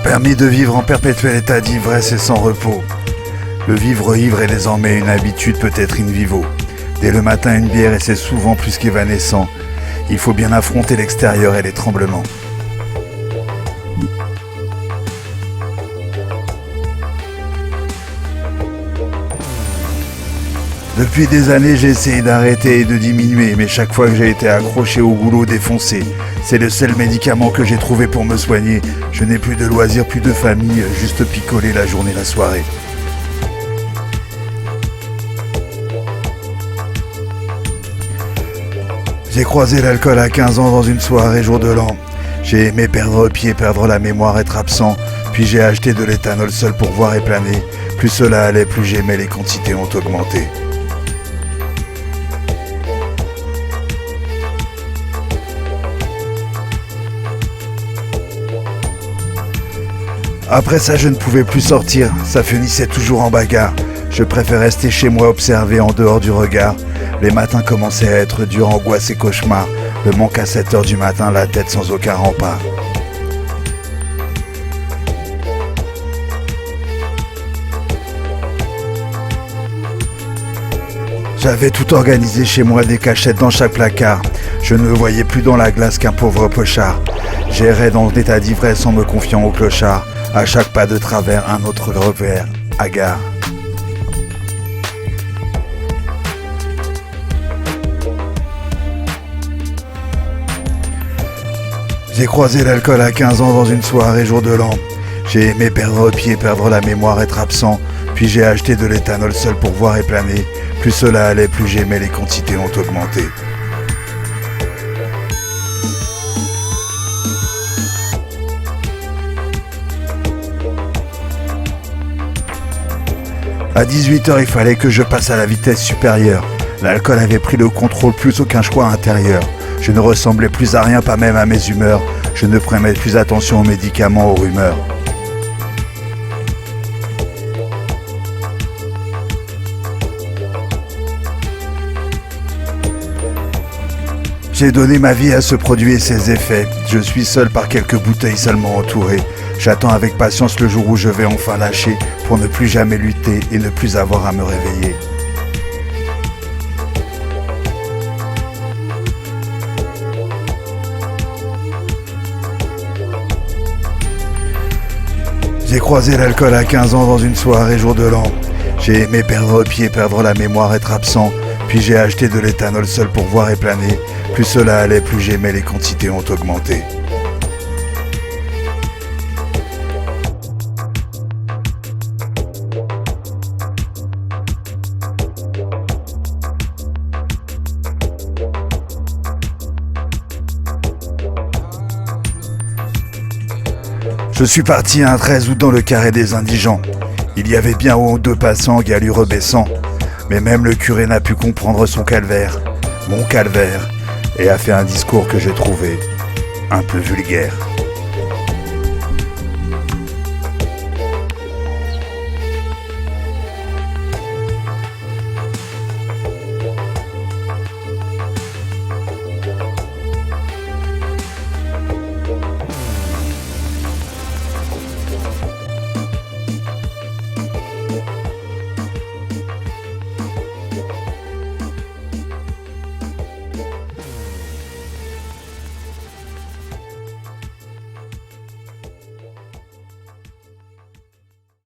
Permis de vivre en perpétuel état d'ivresse et sans repos. Le vivre ivre est désormais une habitude, peut-être in vivo. Dès le matin, une bière et c'est souvent plus qu'évanescent. Il faut bien affronter l'extérieur et les tremblements. Depuis des années, j'ai essayé d'arrêter et de diminuer, mais chaque fois que j'ai été accroché au goulot, défoncé. C'est le seul médicament que j'ai trouvé pour me soigner. Je n'ai plus de loisirs, plus de famille, juste picoler la journée, la soirée. J'ai croisé l'alcool à 15 ans dans une soirée jour de l'an. J'ai aimé perdre pied, perdre la mémoire, être absent. Puis j'ai acheté de l'éthanol seul pour voir et planer. Plus cela allait, plus j'aimais, les quantités ont augmenté. Après ça, je ne pouvais plus sortir, ça finissait toujours en bagarre. Je préfère rester chez moi, observer en dehors du regard. Les matins commençaient à être durs, angoisse et cauchemar. Le manque à 7h du matin, la tête sans aucun rempart. J'avais tout organisé chez moi, des cachettes dans chaque placard. Je ne me voyais plus dans la glace qu'un pauvre pochard. J'errais dans l'état d'ivresse en me confiant au clochard. À chaque pas de travers, un autre revers, hagard. J'ai croisé l'alcool à 15 ans dans une soirée jour de l'an. J'ai aimé perdre pied, perdre la mémoire, être absent. Puis j'ai acheté de l'éthanol seul pour voir et planer. Plus cela allait, plus j'aimais, les quantités ont augmenté. À 18h, il fallait que je passe à la vitesse supérieure. L'alcool avait pris le contrôle, plus aucun choix intérieur. Je ne ressemblais plus à rien, pas même à mes humeurs. Je ne prenais plus attention aux médicaments, aux rumeurs. J'ai donné ma vie à ce produit et ses effets. Je suis seul par quelques bouteilles seulement entouré. J'attends avec patience le jour où je vais enfin lâcher pour ne plus jamais lutter et ne plus avoir à me réveiller. J'ai croisé l'alcool à 15 ans dans une soirée jour de l'an. J'ai aimé perdre pied, perdre la mémoire, être absent. Puis j'ai acheté de l'éthanol seul pour voir et planer. Plus cela allait, plus j'aimais, les quantités ont augmenté. Je suis parti un 13 août dans le carré des indigents. Il y avait bien haut 2 passants, galureux baissant. Mais même le curé n'a pu comprendre son calvaire, mon calvaire, et a fait un discours que j'ai trouvé un peu vulgaire.